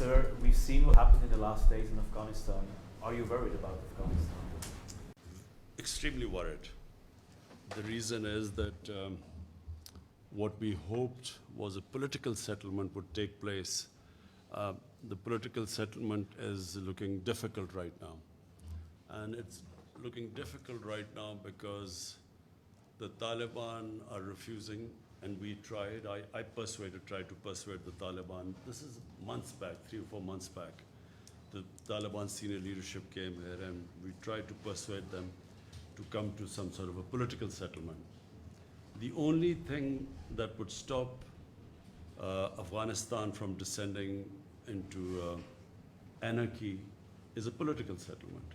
Sir, we've seen what happened in the last days in Afghanistan. Are you worried about Afghanistan? Extremely worried. The reason is that what we hoped was a political settlement would take place. The political settlement is looking difficult right now. And it's looking difficult right now because the Taliban are refusing, and we tried. I tried to persuade the Taliban. This is months back, 3 or 4 months back. The Taliban senior leadership came here and we tried to persuade them to come to some sort of a political settlement. The only thing that would stop Afghanistan from descending into anarchy is a political settlement.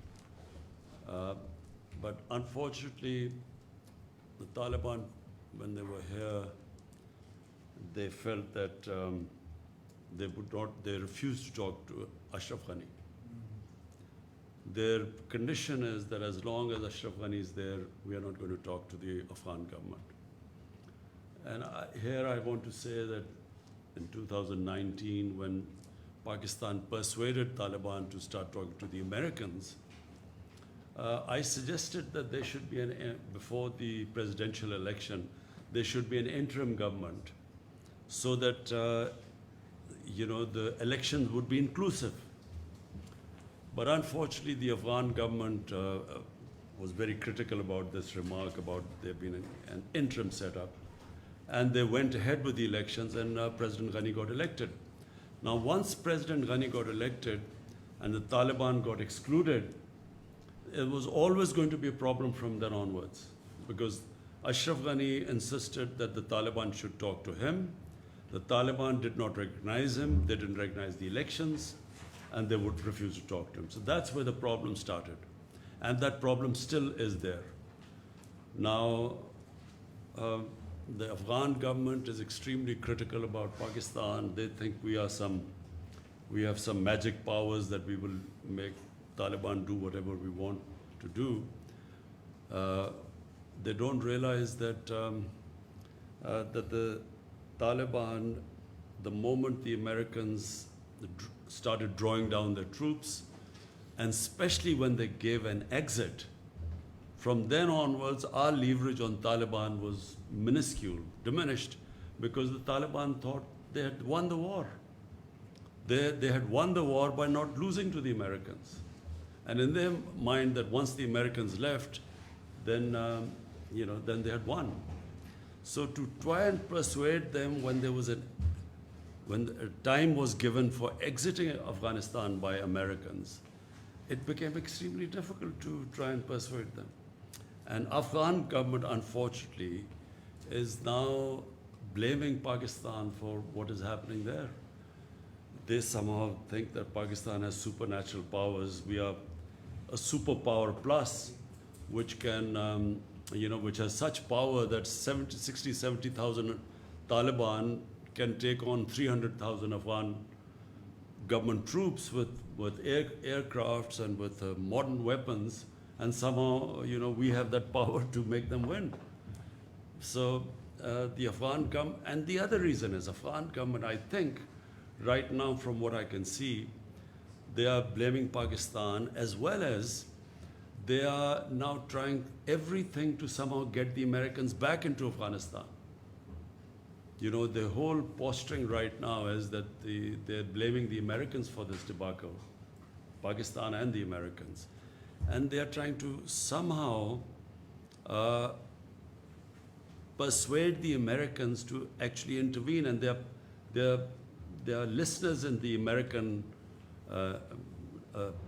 But unfortunately, the Taliban, when they were here, they felt that they refused to talk to Ashraf Ghani. Their condition is that as long as Ashraf Ghani is there, we are not going to talk to the Afghan government. And here I want to say that in 2019, when Pakistan persuaded Taliban to start talking to the Americans, I suggested that there should be, before the presidential election, there should be an interim government so that, the elections would be inclusive. But unfortunately, the Afghan government was very critical about this remark about there being an interim setup. And they went ahead with the elections, and President Ghani got elected. Now, once President Ghani got elected and the Taliban got excluded, it was always going to be a problem from then onwards, because Ashraf Ghani insisted that the Taliban should talk to him. The Taliban did not recognize him, they didn't recognize the elections, and they would refuse to talk to him. So that's where the problem started. And that problem still is there. Now, the Afghan government is extremely critical about Pakistan. They think we have some magic powers that we will make Taliban do whatever we want to do. They don't realize that that the Taliban, the moment the Americans started drawing down their troops, and especially when they gave an exit, from then onwards, our leverage on Taliban was minuscule, diminished, because the Taliban thought they had won the war. They had won the war by not losing to the Americans. And in their mind that once the Americans left, then, then they had won. So to try and persuade them when time was given for exiting Afghanistan by Americans, it became extremely difficult to try and persuade them. And Afghan government, unfortunately, is now blaming Pakistan for what is happening there. They somehow think that Pakistan has supernatural powers. We are a superpower plus, which can, which has such power that 70,000 Taliban can take on 300,000 Afghan government troops with aircrafts and with modern weapons, and somehow, we have that power to make them win. So the Afghan government, and the other reason is Afghan government, I think, right now from what I can see, they are blaming Pakistan, as well as they are now trying everything to somehow get the Americans back into Afghanistan. The whole posturing right now is that they're blaming the Americans for this debacle, Pakistan and the Americans. And they're trying to somehow persuade the Americans to actually intervene. And there are listeners in the American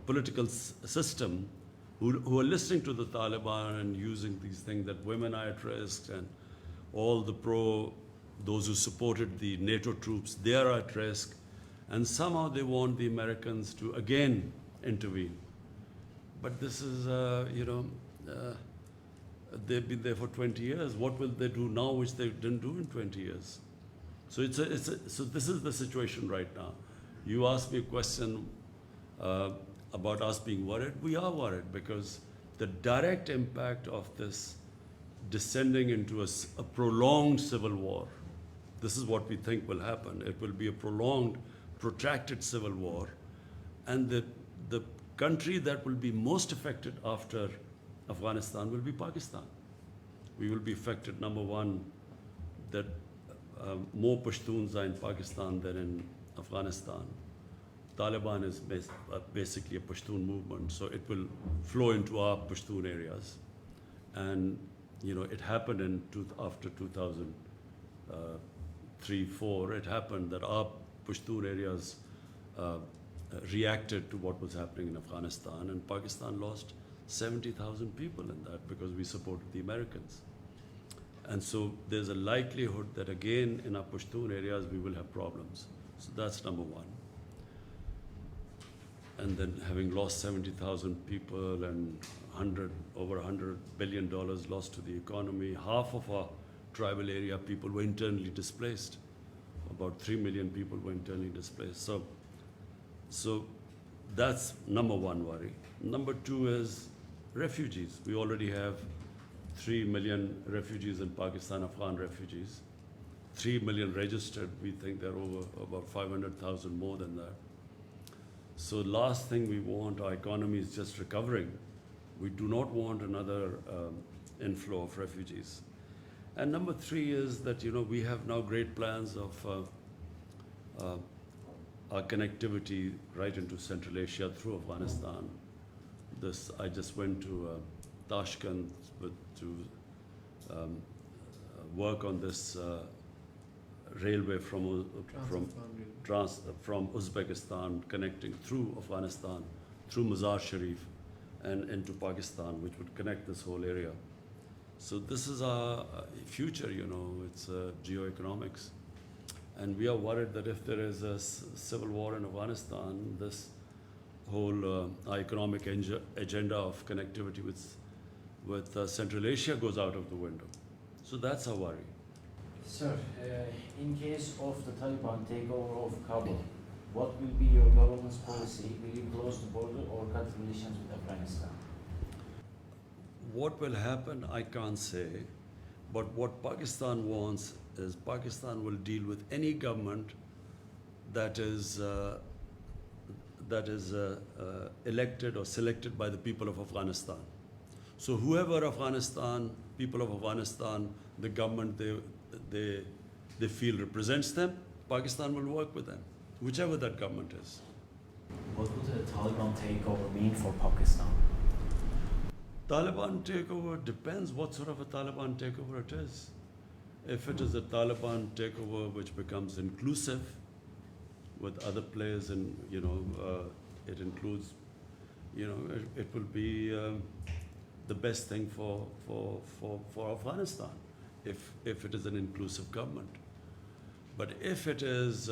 political system who are listening to the Taliban and using these things that women are at risk, and all those who supported the NATO troops, they are at risk. And somehow they want the Americans to again intervene. But this is, they've been there for 20 years. What will they do now which they didn't do in 20 years? So so this is the situation right now. You asked me a question about us being worried. We are worried because the direct impact of this descending into a prolonged civil war, this is what we think will happen. It will be a prolonged protracted civil war, and the country that will be most affected after Afghanistan will be Pakistan. We will be affected, number one, that more Pashtuns are in Pakistan than in Afghanistan. Taliban is basically a Pashtun movement, so it will flow into our Pashtun areas. And it happened after 2003-4. It happened that our Pashtun areas reacted to what was happening in Afghanistan, and Pakistan lost 70,000 people in that because we supported the Americans. And so there's a likelihood that again in our Pashtun areas we will have problems. So that's number one. And then having lost 70,000 people and over $100 billion lost to the economy, half of our tribal area people were internally displaced. About 3 million people were internally displaced. So that's number one worry. Number two is refugees. We already have 3 million refugees in Pakistan, Afghan refugees. 3 million registered. We think there are about 500,000 more than that. So last thing we want, our economy is just recovering. We do not want another inflow of refugees. And number three is that, we have now great plans of our connectivity right into Central Asia through Afghanistan. I just went to Tashkent to work on this railway from Uzbekistan connecting through Afghanistan, through Mazar Sharif and into Pakistan, which would connect this whole area. So this is our future, it's geoeconomics. And we are worried that if there is a civil war in Afghanistan, this whole economic agenda of connectivity with Central Asia goes out of the window. So that's our worry. Sir, in case of the Taliban takeover of Kabul, what will be your government's policy? Will you close the border or cut relations with Afghanistan? What will happen, I can't say. But what Pakistan wants is Pakistan will deal with any government that is elected or selected by the people of Afghanistan. So whoever people of Afghanistan, the government they feel represents them, Pakistan will work with them, whichever that government is. What would the Taliban takeover mean for Pakistan? Taliban takeover depends what sort of a Taliban takeover it is. If it is a Taliban takeover which becomes inclusive with other players, and it includes, it will be the best thing for Afghanistan if it is an inclusive government. But if it is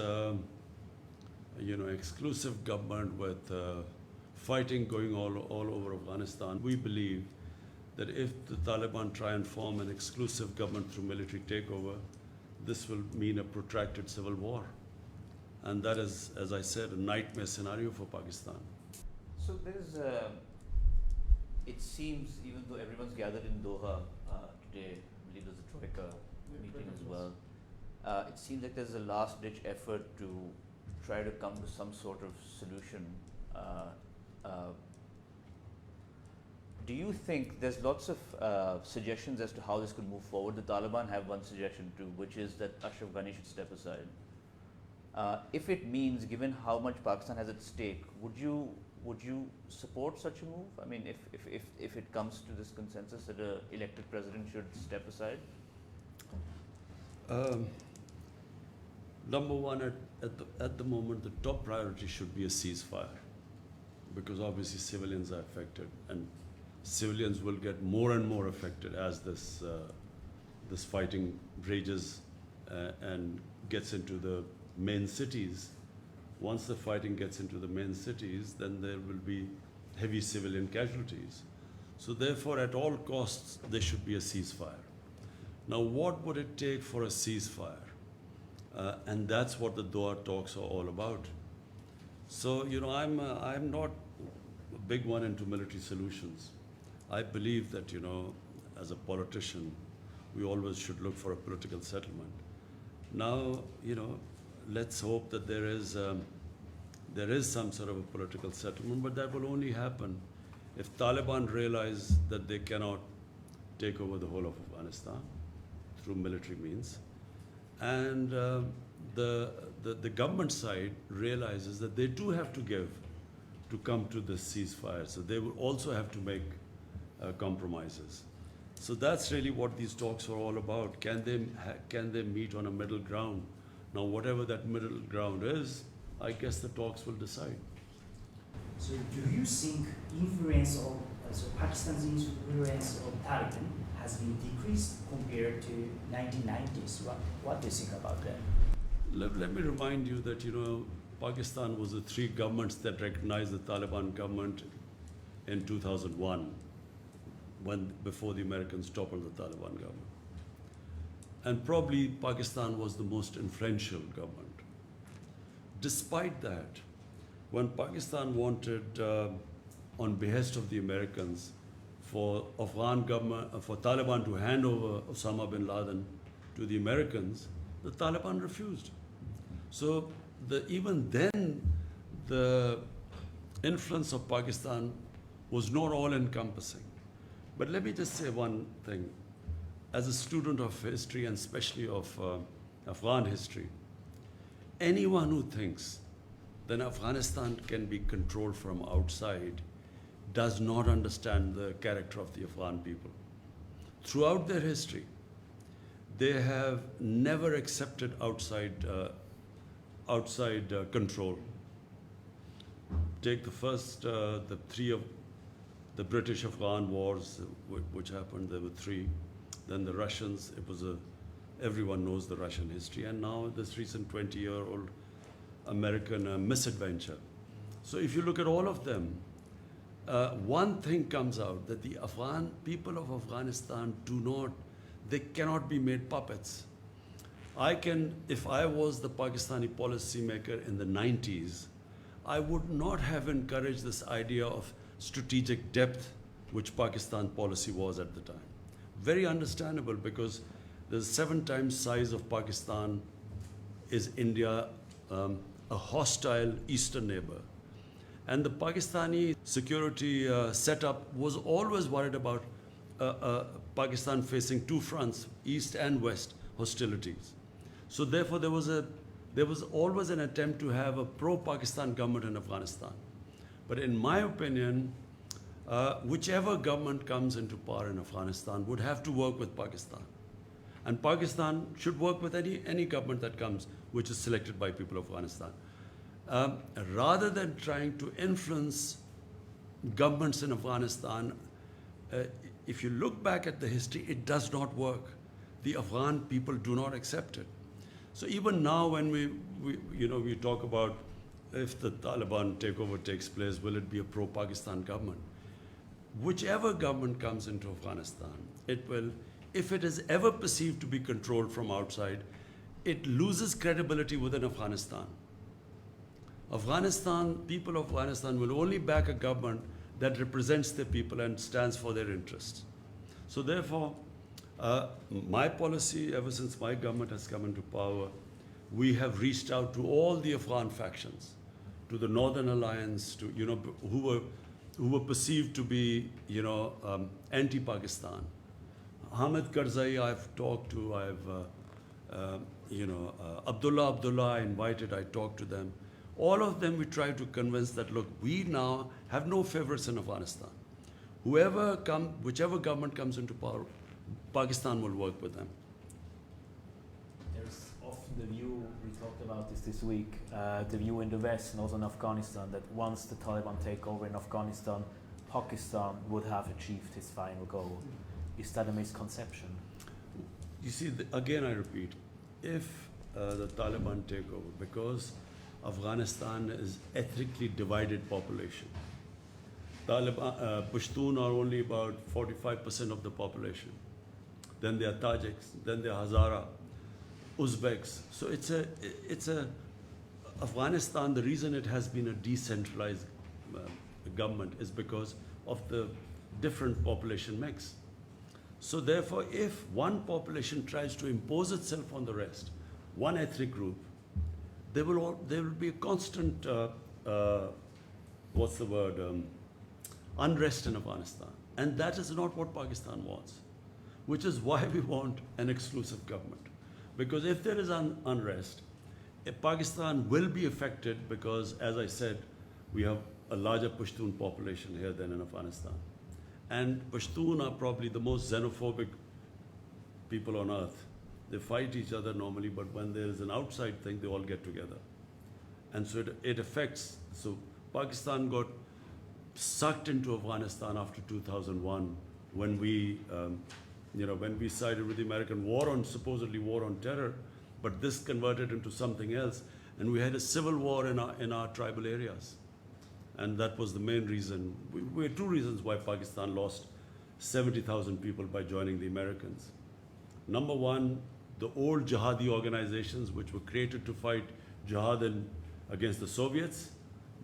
exclusive government with fighting going all over Afghanistan, we believe that if the Taliban try and form an exclusive government through military takeover, this will mean a protracted civil war. And that is, as I said, a nightmare scenario for Pakistan. So there's, it seems, even though everyone's gathered in Doha today, I believe there's a Troika meeting as well, it seems like there's a last-ditch effort to try to come to some sort of solution. Do you think there's lots of suggestions as to how this could move forward? The Taliban have one suggestion too, which is that Ashraf Ghani should step aside. If it means, given how much Pakistan has at stake, would you support such a move? I mean, if it comes to this consensus that an elected president should step aside? Number one, at the moment, the top priority should be a ceasefire, because obviously civilians are affected, and civilians will get more and more affected as this fighting rages and gets into the main cities. Once the fighting gets into the main cities, then there will be heavy civilian casualties. So therefore, at all costs, there should be a ceasefire. Now, what would it take for a ceasefire? And that's what the Doha talks are all about. So, I'm not a big one into military solutions. I believe that, as a politician, we always should look for a political settlement. Now, let's hope that there is there is some sort of a political settlement, but that will only happen if Taliban realize that they cannot take over the whole of Afghanistan through military means, and the government side realizes that they too have to give to come to this ceasefire. So they will also have to make compromises. So that's really what these talks are all about. Can they meet on a middle ground? Now, whatever that middle ground is, I guess the talks will decide. So do you think influence of so Pakistan's influence of Taliban has been decreased compared to 1990s? What do you think about that? Let me remind you that, Pakistan was the three governments that recognized the Taliban government in 2001, before the Americans toppled the Taliban government. And probably Pakistan was the most influential government. Despite that, when Pakistan wanted, on behest of the Americans, for Taliban to hand over Osama bin Laden to the Americans, the Taliban refused. So even then, the influence of Pakistan was not all-encompassing. But let me just say one thing. As a student of history, and especially of Afghan history, anyone who thinks that Afghanistan can be controlled from outside does not understand the character of the Afghan people. Throughout their history, they have never accepted outside control. Take the three of the British-Afghan wars, which happened. There were three. Then the Russians. Everyone knows the Russian history, and now this recent 20-year-old American misadventure. So if you look at all of them, one thing comes out, that the Afghan people of Afghanistan they cannot be made puppets. If I was the Pakistani policymaker in the 90s, I would not have encouraged this idea of strategic depth, which Pakistan policy was at the time. Very understandable, because the 7 times size of Pakistan is India, a hostile eastern neighbor. And the Pakistani security setup was always worried about Pakistan facing two fronts, east and west hostilities. So therefore there was always an attempt to have a pro-Pakistan government in Afghanistan. But in my opinion, whichever government comes into power in Afghanistan would have to work with Pakistan. And Pakistan should work with any government that comes, which is selected by people of Afghanistan. Rather than trying to influence governments in Afghanistan, if you look back at the history, it does not work. The Afghan people do not accept it. So even now, when we talk about if the Taliban takeover takes place, will it be a pro-Pakistan government? Whichever government comes into Afghanistan, it will, if it is ever perceived to be controlled from outside, it loses credibility within Afghanistan. People of Afghanistan will only back a government that represents their people and stands for their interests. So therefore, my policy, ever since my government has come into power, we have reached out to all the Afghan factions, to the Northern Alliance, to who were perceived to be anti-Pakistan. Hamid Karzai I've talked to, Abdullah I invited, I talked to them. All of them we try to convince that, look, we now have no favorites in Afghanistan. Whichever government comes into power, Pakistan will work with them. There's often the view, we talked about this week, the view in the West and also in Afghanistan, that once the Taliban take over in Afghanistan, Pakistan would have achieved his final goal. Is that a misconception? You see, again I repeat, if the Taliban take over, because Afghanistan is ethnically divided population. Pashtun are only about 45% of the population. Then there are Tajiks, then there are Hazara, Uzbeks. So it's a Afghanistan, the reason it has been a decentralized government is because of the different population mix. So therefore, if one population tries to impose itself on the rest, one ethnic group, there will be a constant what's the word, unrest in Afghanistan. And that is not what Pakistan wants, which is why we want an exclusive government. Because if there is unrest, Pakistan will be affected because, as I said, we have a larger Pashtun population here than in Afghanistan. And Pashtun are probably the most xenophobic people on earth. They fight each other normally, but when there is an outside thing, they all get together. And so it affects, so Pakistan got sucked into Afghanistan after 2001 when we, when we sided with the American war on, supposedly war on terror, but this converted into something else. And we had a civil war in our tribal areas. And that was the main reason. We had two reasons why Pakistan lost 70,000 people by joining the Americans. Number one, the old jihadi organizations which were created to fight jihad against the Soviets,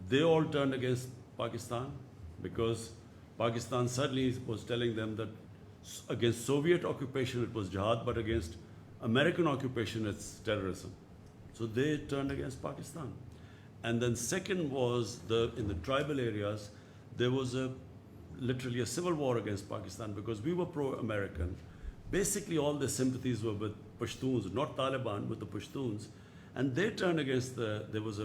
they all turned against Pakistan because Pakistan suddenly was telling them that against Soviet occupation it was jihad, but against American occupation it's terrorism. So they turned against Pakistan. And then second was in the tribal areas, there was literally a civil war against Pakistan because we were pro-American. Basically all the sympathies were with Pashtuns, not Taliban, with the Pashtuns. And they turned against there was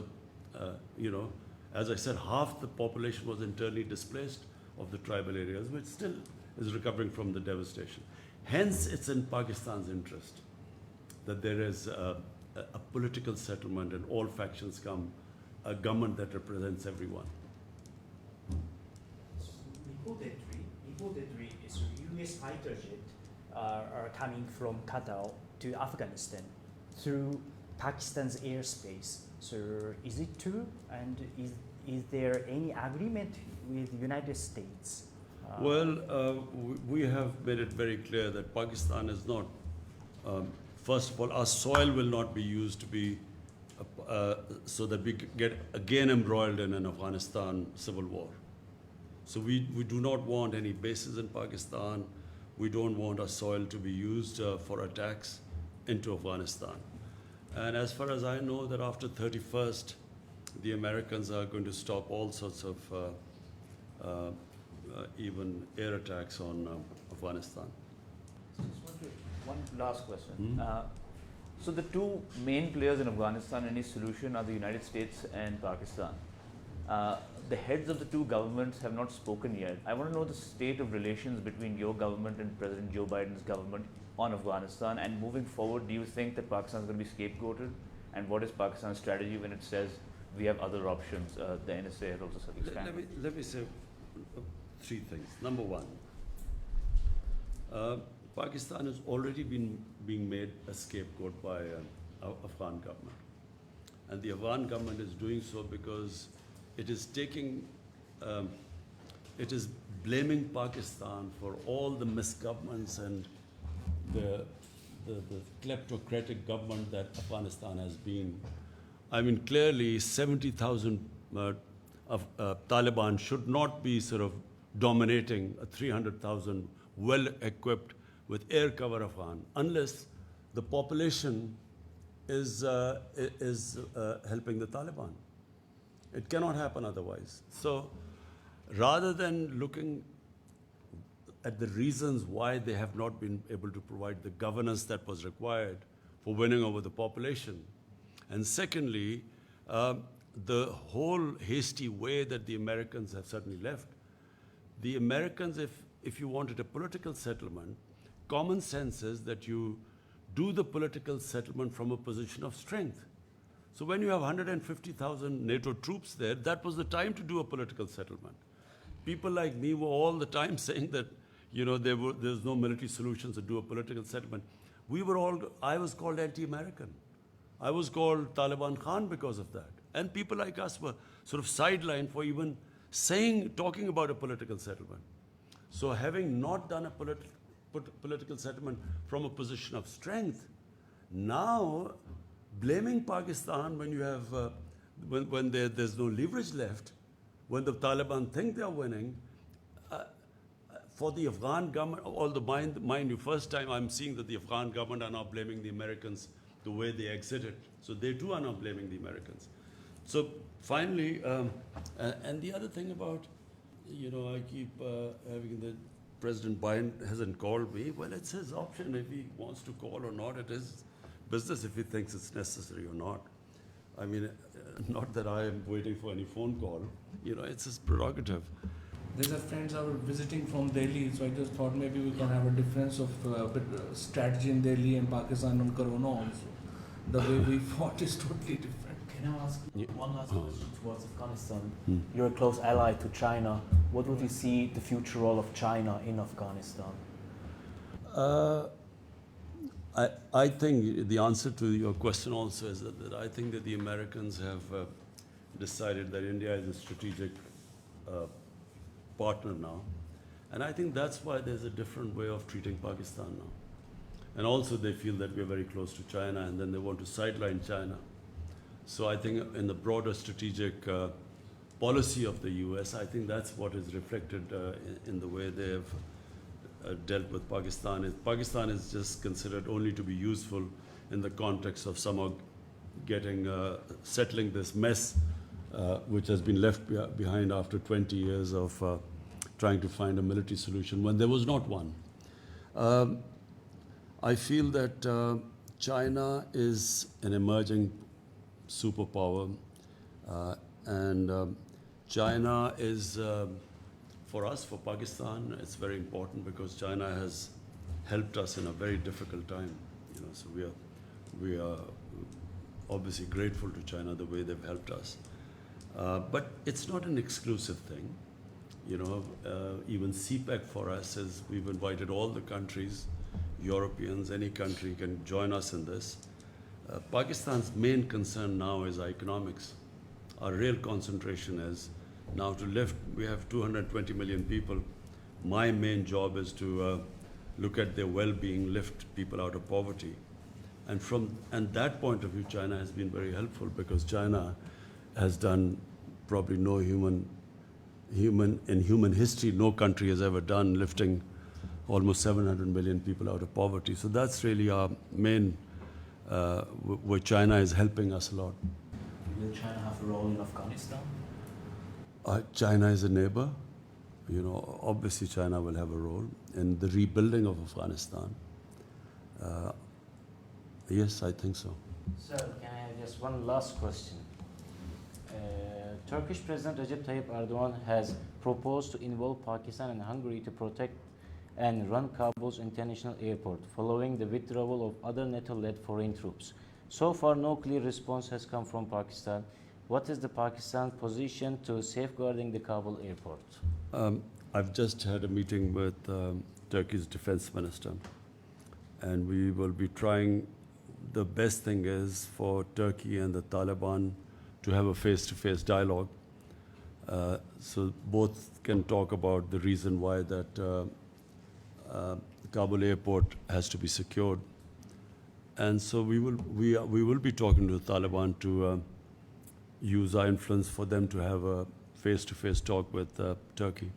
as I said, half the population was internally displaced of the tribal areas, which still is recovering from the devastation. Hence, it's in Pakistan's interest that there is a political settlement and all factions come, a government that represents everyone. Reportedly, is U.S. fighter jet are coming from Qatar to Afghanistan through Pakistan's airspace. So is it true? And is there any agreement with the United States? We have made it very clear that Pakistan is not, first of all, our soil will not be used to be, so that we get again embroiled in an Afghanistan civil war. So we do not want any bases in Pakistan. We don't want our soil to be used for attacks into Afghanistan. And as far as I know, that after 31st, the Americans are going to stop all sorts of even air attacks on Afghanistan. One last question. So the two main players in Afghanistan in this solution are the United States and Pakistan. The heads of the two governments have not spoken yet. I want to know the state of relations between your government and President Joe Biden's government on Afghanistan, and moving forward, do you think that Pakistan is going to be scapegoated? And what is Pakistan's strategy when it says we have other options? The NSA has also said expanded. Let me say three things. Number one, Pakistan has already been being made a scapegoat by Afghan government. And the Afghan government is doing so because it is it is blaming Pakistan for all the misgovernments and the kleptocratic government that Afghanistan has been. I mean, clearly 70,000 of Taliban should not be sort of dominating a 300,000 well-equipped with air cover Afghan unless the population is helping the Taliban. It cannot happen otherwise. So rather than looking at the reasons why they have not been able to provide the governance that was required for winning over the population, and secondly, the whole hasty way that the Americans have certainly left. The Americans, if you wanted a political settlement, common sense is that you do the political settlement from a position of strength. So when you have 150,000 NATO troops there, that was the time to do a political settlement. People like me were all the time saying that, there's no military solutions to do a political settlement. I was called anti-American. I was called Taliban Khan because of that. And people like us were sort of sidelined for even talking about a political settlement. So having not done a political settlement from a position of strength, now blaming Pakistan when you have, when there's no leverage left, when the Taliban think they're winning, for the Afghan government, mind you, first time I'm seeing that the Afghan government are now blaming the Americans the way they exited. So they too are now blaming the Americans. So finally, and the other thing about, I keep having the President Biden hasn't called me. Well, it's his option if he wants to call or not. It is business if he thinks it's necessary or not. I mean, not that I am waiting for any phone call. It's his prerogative. There's a friends are visiting from Delhi, so I just thought maybe we can have a difference of strategy in Delhi and Pakistan on Corona also. The way we fought is totally different. Can I ask one last Oh. question towards Afghanistan? You're a close ally to China. What would you see the future role of China in Afghanistan? I think the answer to your question also is that I think that the Americans have decided that India is a strategic partner now. And I think that's why there's a different way of treating Pakistan now. And also they feel that we're very close to China and then they want to sideline China. So I think in the broader strategic policy of the US, I think that's what is reflected in the way they have dealt with Pakistan. Pakistan is just considered only to be useful in the context of somehow settling this mess which has been left behind after 20 years of trying to find a military solution when there was not one. I feel that China is an emerging superpower, and China is, for us, for Pakistan, it's very important because China has helped us in a very difficult time. So we are obviously grateful to China the way they've helped us. But it's not an exclusive thing. Even CPEC for us is we've invited all the countries, Europeans, any country can join us in this. Pakistan's main concern now is economics. Our real concentration is now to lift, we have 220 million people. My main job is to look at their well-being, lift people out of poverty. And that point of view, China has been very helpful because China has done probably no in human history, no country has ever done lifting almost 700 million people out of poverty. So that's really our main, where China is helping us a lot. Will China have a role in Afghanistan? China is a neighbor. Obviously China will have a role in the rebuilding of Afghanistan. Yes, I think so. Sir, can I have just one last question? Turkish President Recep Tayyip Erdogan has proposed to involve Pakistan and Hungary to protect and run Kabul's international airport following the withdrawal of other NATO-led foreign troops. So far, no clear response has come from Pakistan. What is the Pakistan's position to safeguarding the Kabul airport? I've just had a meeting with Turkey's defense minister, and we will be trying. The best thing is for Turkey and the Taliban to have a face-to-face dialogue, so both can talk about the reason why that the Kabul airport has to be secured. And so we will be talking to the Taliban to use our influence for them to have a face-to-face talk with Turkey.